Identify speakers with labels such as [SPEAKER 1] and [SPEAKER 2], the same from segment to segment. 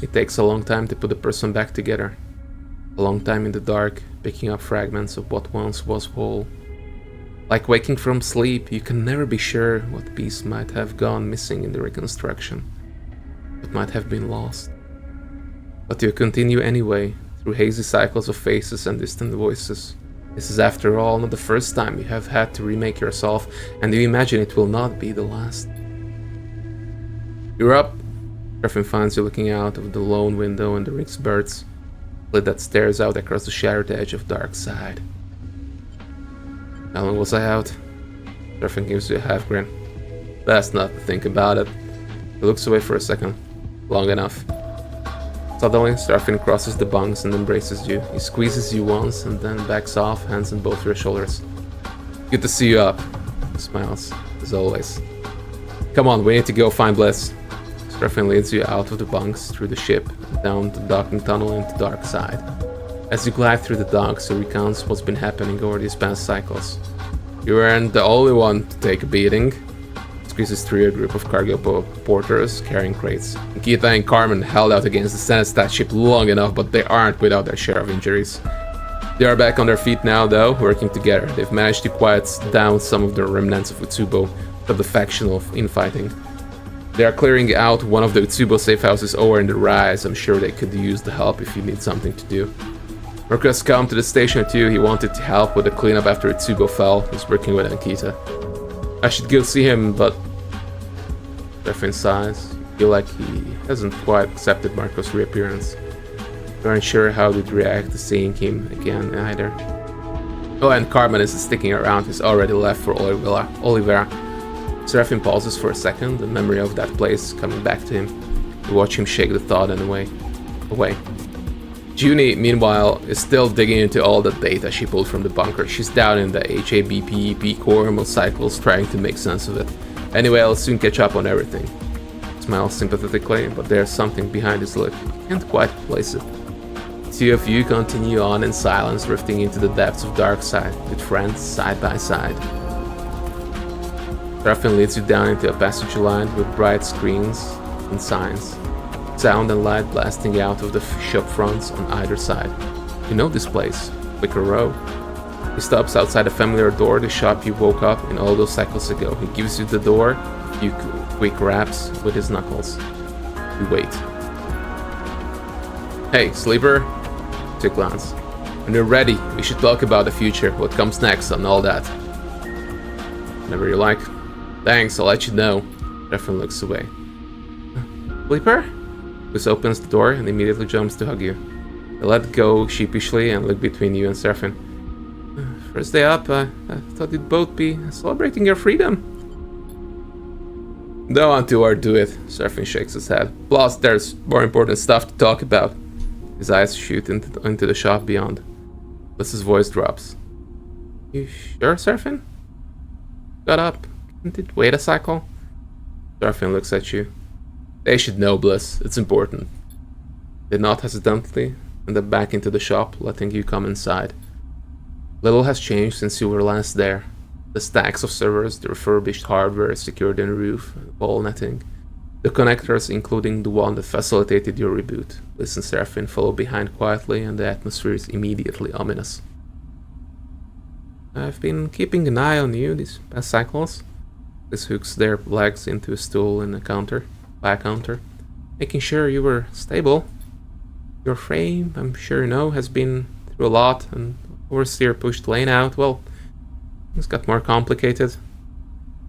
[SPEAKER 1] It takes a long time to put a person back together. A long time in the dark, picking up fragments of what once was whole. Like waking from sleep, you can never be sure what piece might have gone missing in the reconstruction. What might have been lost. But you continue anyway, through hazy cycles of faces and distant voices. This is after all not the first time you have had to remake yourself, and you imagine it will not be the last. You're up. Griffin finds you looking out of the lone window in the Rick's birds, lit that stares out across the shattered edge of dark side. How long was I out? Griffin gives you a half grin. Best not to think about it. He looks away for a second. Long enough. Suddenly, Starfin crosses the bunks and embraces you. He squeezes you once and then backs off, hands on both your shoulders. Good to see you up. He smiles, as always. Come on, we need to go find Bliss. Starfin leads you out of the bunks, through the ship, down the docking tunnel into the dark side. As you glide through the docks, he recounts what's been happening over these past cycles. You weren't the only one to take a beating. Squeezes through a group of cargo porters carrying crates. Nikita and Carmen held out against the Cenestad ship long enough, but they aren't without their share of injuries. They are back on their feet now, though, working together. They've managed to quiet down some of the remnants of Utsubo, of the factional infighting. They are clearing out one of the Utsubo safe houses over in the rise. I'm sure they could use the help if you need something to do. Merc has come to the station too. He wanted to help with the cleanup after Utsubo fell. He's working with Nikita. I should go see him, but... Griffin sighs. You feel like he hasn't quite accepted Marco's reappearance. You aren't sure how he'd react to seeing him again either. Oh, and Carmen isn't sticking around. He's already left for Oliveira. Seraphim pauses for a second, the memory of that place coming back to him. You watch him shake the thought and away. Junie, meanwhile, is still digging into all the data she pulled from the bunker. She's down in the HABPEP core cycles trying to make sense of it. Anyway, I'll soon catch up on everything. Smiles sympathetically, but there's something behind his lip. Can't quite place it. The two of you continue on in silence, drifting into the depths of dark side, with friends side by side. Seraphim leads you down into a passage lined with bright screens and signs. Sound and light blasting out of the shop fronts on either side. You know this place, Wicker Row. He stops outside a familiar door, the shop you woke up in all those cycles ago. He gives you the door, a few quick raps with his knuckles. You wait. Hey, sleeper? To a glance. When you're ready, we should talk about the future, what comes next and all that. Whenever you like. Thanks, I'll let you know. Griffin looks away. Sleeper? Bliss opens the door and immediately jumps to hug you. They let go sheepishly and look between you and Seraphim. First day up, I thought you'd both be celebrating your freedom. Don't want to overdo it, Seraphim shakes his head. Plus, there's more important stuff to talk about. His eyes shoot into the shop beyond. Bliss's voice drops. You sure, Seraphim? Got up. Can't it wait a cycle? Seraphim looks at you. They should know, Bliss. It's important. They nod hesitantly and then back into the shop, letting you come inside. Little has changed since you were last there. The stacks of servers, the refurbished hardware secured in the roof, wall netting. The connectors, including the one that facilitated your reboot. Bliss and Seraphim follow behind quietly, and the atmosphere is immediately ominous. I've been keeping an eye on you these past cycles. Bliss hooks their legs into a stool in the back counter, making sure you were stable. Your frame, I'm sure you know, has been through a lot, and Overseer pushed Lane out. Well, things got more complicated.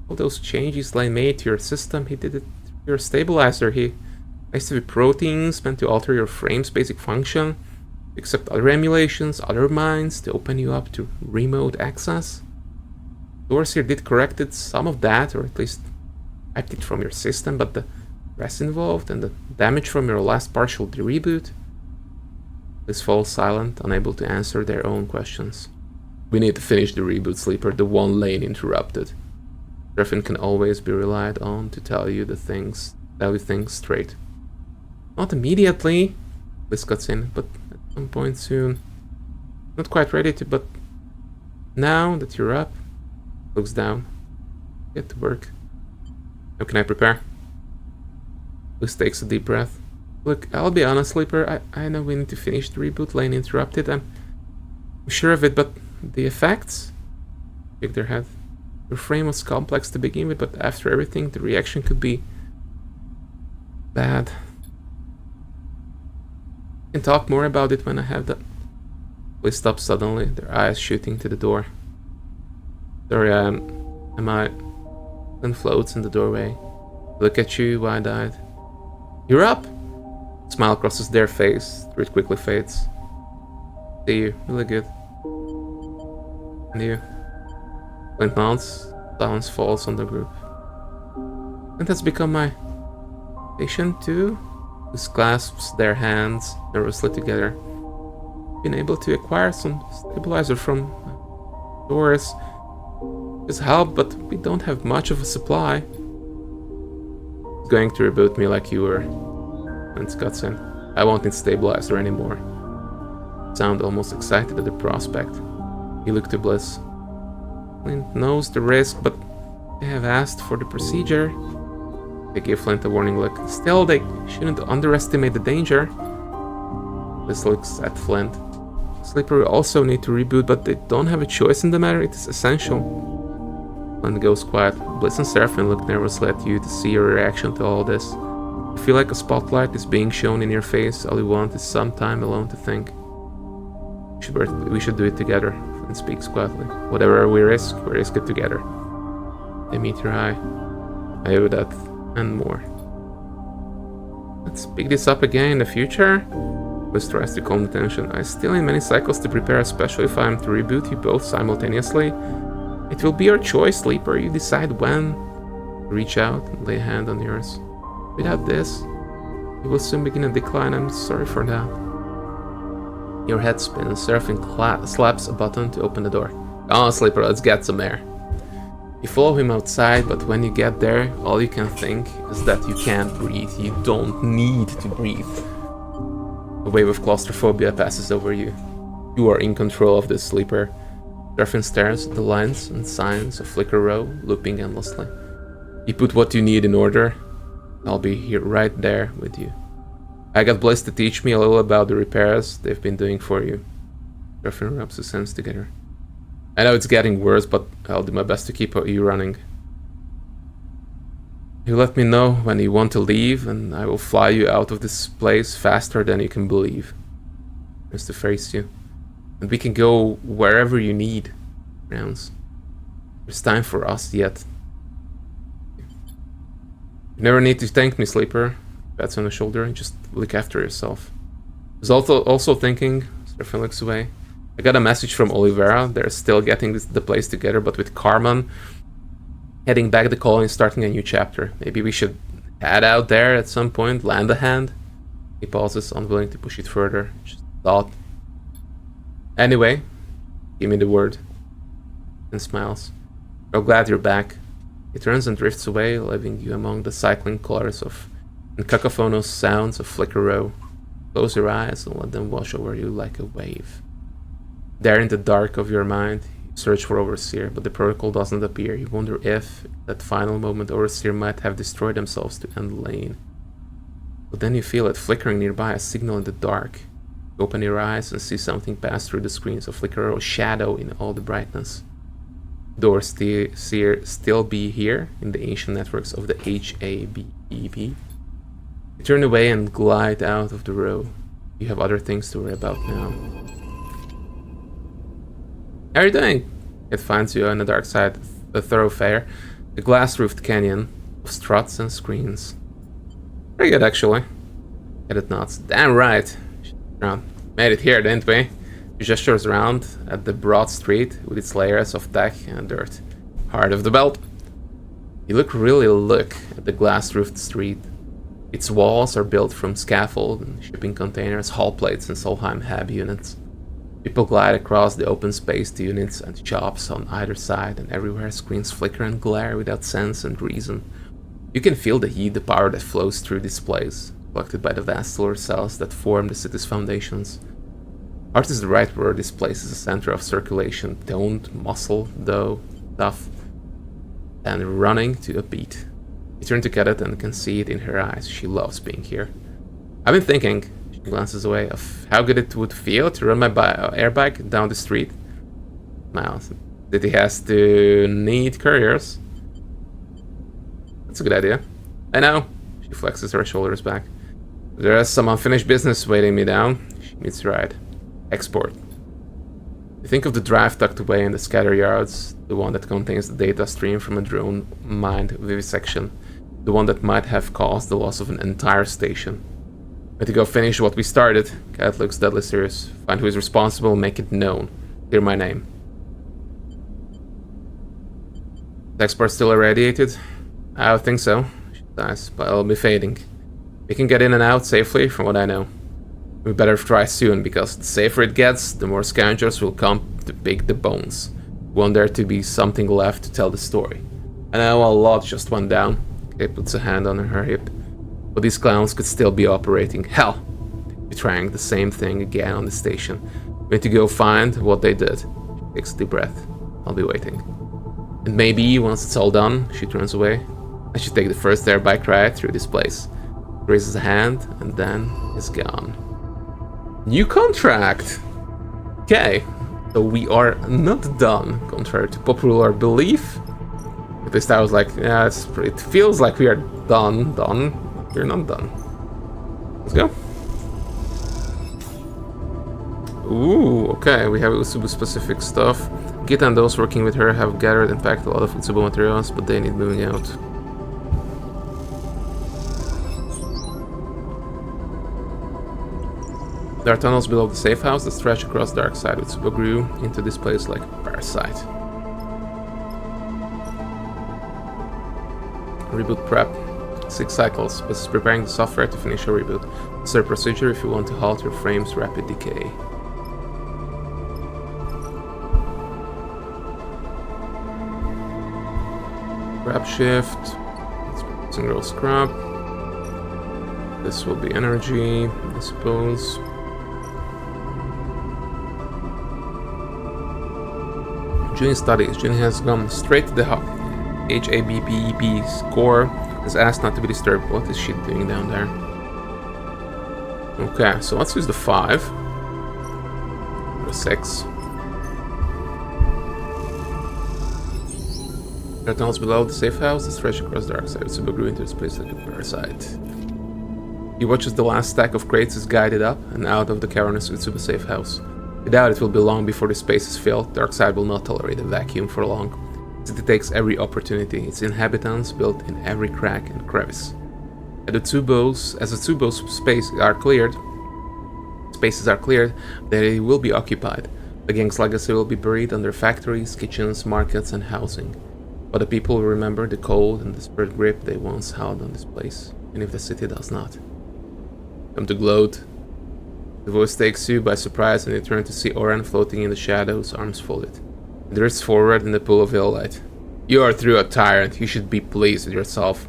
[SPEAKER 1] All those changes Lane made to your system, he did it through your stabilizer. He activated proteins meant to alter your frame's basic function, accept other emulations, other minds, to open you up to remote access. Overseer did corrected some of that, or at least wiped it from your system, but the rest involved and the damage from your last partial reboot. Bliss falls silent, unable to answer their own questions. We need to finish the reboot, Sleeper, the one Lane interrupted. Griffin can always be relied on to tell you things straight. Not immediately, Bliss cuts in, but at some point soon. Not quite ready to, but now that you're up, looks down. Get to work. How can I prepare? Bliss takes a deep breath. Look, I'll be honest, Sleeper, I know we need to finish the reboot. Lane interrupted, I'm sure of it, but the effects? Shake their head. Your frame was complex to begin with, but after everything, the reaction could be bad. We can talk more about it when I have that. They stop suddenly, their eyes shooting to the door. Sorry, am I? Then floats in the doorway. Look at you, wide-eyed. You're up! Smile crosses their face, it quickly fades. See you, really good. And you? Clint nods, silence falls on the group. And that's become my patient too? Who clasps their hands nervously together. Been able to acquire some stabilizer from Doris. It's help, but we don't have much of a supply. Going to reboot me like you were. Clint cuts in. I won't need stabilizer anymore. Sound almost excited at the prospect. He looked to Bliss. Flint knows the risk, but they have asked for the procedure. They gave Flint a warning look. Still, they shouldn't underestimate the danger. Bliss looks at Flint. Sleeper will also need to reboot, but they don't have a choice in the matter. It is essential. Flint goes quiet. Bliss and Seraphine look nervously at you to see your reaction to all this. You feel like a spotlight is being shown in your face. All you want is some time alone to think. We should do it together. Flint speaks quietly. Whatever we risk it together. They meet your eye. I owe that, and more. Let's pick this up again in the future. Bliss tries to calm the tension. I still need many cycles to prepare, especially if I am to reboot you both simultaneously. It will be your choice, Sleeper. You decide when. Reach out and lay a hand on yours. Without this, you will soon begin a decline. I'm sorry for that. Your head spins. Seraphine slaps a button to open the door. Come on, Sleeper, let's get some air. You follow him outside, but when you get there, all you can think is that you can't breathe. You don't need to breathe. A wave of claustrophobia passes over you. You are in control of this, Sleeper. Seraphine stares at the lines and signs of Flicker Row, looping endlessly. You put what you need in order. I'll be here right there with you. I got Bliss to teach me a little about the repairs they've been doing for you. Seraphine rubs his hands together. I know it's getting worse, but I'll do my best to keep you running. You let me know when you want to leave, and I will fly you out of this place faster than you can believe. Just to face you. And we can go wherever you need. Rounds. There's time for us yet. You never need to thank me, Sleeper. Pats on the shoulder and just look after yourself. I was also thinking, Seraphine looks away. I got a message from Olivera. They're still getting the place together, but with Carmen heading back the colony and starting a new chapter. Maybe we should head out there at some point, lend a hand. He pauses, unwilling to push it further. Just thought. Anyway, give me the word. And smiles. Real glad you're back. He turns and drifts away, leaving you among the cycling colors of and cacophonous sounds of Flicker Row. Close your eyes and let them wash over you like a wave. There in the dark of your mind, you search for Overseer, but the protocol doesn't appear. You wonder if, at that final moment, Overseer might have destroyed themselves to end Lane. But then you feel it flickering nearby, a signal in the dark. You open your eyes and see something pass through the screens of Flicker Row, shadow in all the brightness. Overseer still be here in the ancient networks of the HABEB. You turn away and glide out of the row. You have other things to worry about now. How are you doing? It finds you on the dark side of the thoroughfare, the glass-roofed canyon of struts and screens. Pretty good, actually. It nods. Damn right. Made it here, didn't we? He gestures around at the broad street with its layers of tech and dirt. Heart of the belt. You really look at the glass-roofed street. Its walls are built from scaffold and shipping containers, hull plates, and Solheim Hab units. People glide across the open space to units and shops on either side, and everywhere screens flicker and glare without sense and reason. You can feel the heat, the power that flows through this place, collected by the vast solar cells that form the city's foundations. Art is the right word. This place is a center of circulation, toned, muscle, though, tough, and running to a beat. You turn to Cadet and can see it in her eyes. She loves being here. I've been thinking, she glances away, of how good it would feel to run my air bike down the street. Miles. City has to need couriers. That's a good idea. I know. She flexes her shoulders back. There is some unfinished business waiting me down. She meets right. Hexport. You think of the drive tucked away in the scatter yards, the one that contains the data stream from a drone mined vivisection, the one that might have caused the loss of an entire station. Let to go finish what we started. Cat looks deadly serious. Find who is responsible, make it known. Clear my name. The export still irradiated? I don't think so. She sighs, but it'll be fading. We can get in and out safely, from what I know. We better try soon, because the safer it gets, the more scoundrels will come to pick the bones. Want there to be something left to tell the story. I know a lot just went down. Kay puts a hand on her hip. But these clowns could still be operating. Hell! They're trying the same thing again on the station. We need to go find what they did. She takes a deep breath. I'll be waiting. And maybe, once it's all done, she turns away. I should take the first air bike ride through this place. Raises a hand, and then is gone. New contract! Okay, so we are not done, contrary to popular belief. At least I was like, yeah, it feels like we are done. We're not done. Let's go. Ooh, okay, we have Usubu-specific stuff. Gita and those working with her have gathered and packed a lot of Usubu materials, but they need moving out. There are tunnels below the safe house that stretch across the dark side. Usubu grew into this place like a parasite. Reboot prep. 6 cycles. This is preparing the software to finish a reboot. It's a procedure if you want to halt your frame's rapid decay. Grab shift. Single scrap. This will be energy, I suppose. June studies. June has gone straight to the HABPEP score. Has asked not to be disturbed. What is she doing down there? Okay, so let's use the 5. Or the 6. There are tunnels below the safe house that stretch across the dark side. Usubu grew into this place like a parasite. He watches the last stack of crates is guided up and out of the cavernous Usubu safe house. I doubt it will be long before the space is filled. Darkside will not tolerate a vacuum for long. The city takes every opportunity, its inhabitants built in every crack and crevice. As the Tsubo's spaces are cleared, they will be occupied. The gang's legacy will be buried under factories, kitchens, markets, and housing. But the people will remember the cold and desperate grip they once held on this place, even if the city does not. Come to gloat. The voice takes you by surprise and you turn to see Oren floating in the shadows, arms folded. He drifts forward in the pool of ill light. You are through a tyrant, you should be pleased with yourself.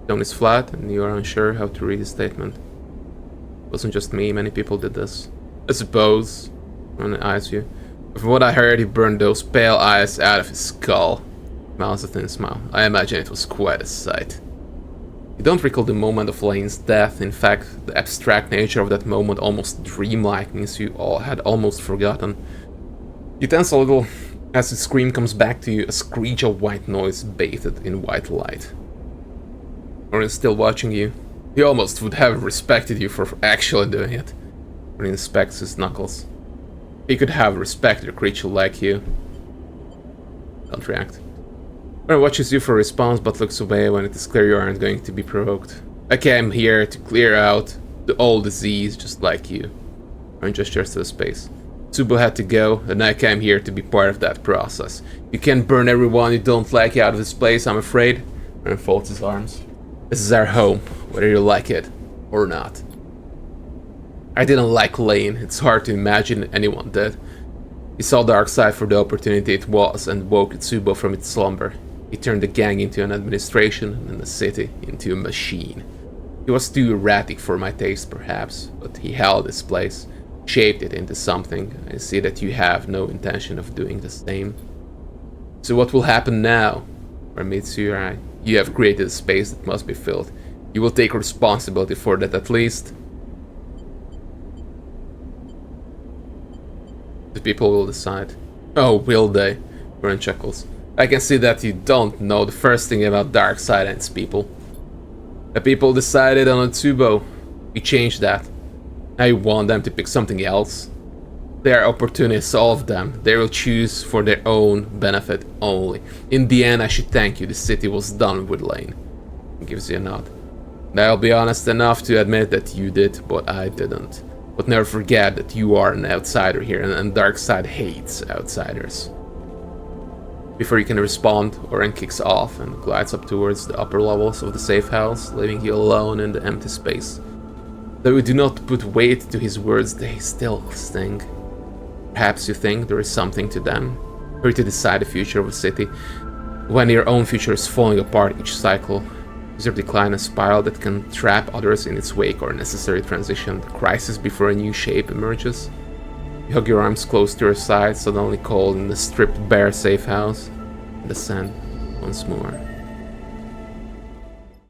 [SPEAKER 1] The tone is flat and you are unsure how to read his statement. It wasn't just me, many people did this. I suppose. Oren eyes you. But from what I heard, he burned those pale eyes out of his skull. Smiles a thin smile. I imagine it was quite a sight. You don't recall the moment of Lane's death. In fact, the abstract nature of that moment, almost dreamlike, means you all had almost forgotten. You tense a little as the scream comes back to you, a screech of white noise bathed in white light. Oren's still watching you. He almost would have respected you for actually doing it. Oren inspects his knuckles. He could have respected a creature like you. Don't react. Oren watches you for a response but looks away when it is clear you aren't going to be provoked. I came here to clear out the old disease just like you. Oren gestures to the space. Tsubo had to go, and I came here to be part of that process. You can't burn everyone you don't like out of this place, I'm afraid. Oren folds his arms. This is our home, whether you like it or not. I didn't like Lane, it's hard to imagine anyone did. He saw Darkseid for the opportunity it was and woke Tsubo from its slumber. He turned the gang into an administration and the city into a machine. He was too erratic for my taste, perhaps, but he held this place, shaped it into something. I see that you have no intention of doing the same. So what will happen now? Or meets your eye. You have created a space that must be filled. You will take responsibility for that at least. people will decide. Oh, will they? Oren chuckles. I can see that you don't know the first thing about Darkseid and its people. The people decided on a tubo. We changed that. Now you want them to pick something else. They are opportunists, all of them. They will choose for their own benefit only. In the end, I should thank you. The city was done with Lane. He gives you a nod. I'll be honest enough to admit that you did, but I didn't. But never forget that you are an outsider here, and Darkseid hates outsiders. Before you can respond, Oren kicks off and glides up towards the upper levels of the safe house, leaving you alone in the empty space. Though you do not put weight to his words, they still sting. Perhaps you think there is something to them. Hurry to decide the future of a city. When your own future is falling apart each cycle, is your decline a spiral that can trap others in its wake, or a necessary transition, the crisis before a new shape emerges? You hug your arms close to your side, suddenly cold in the stripped bare safe house, and descend once more.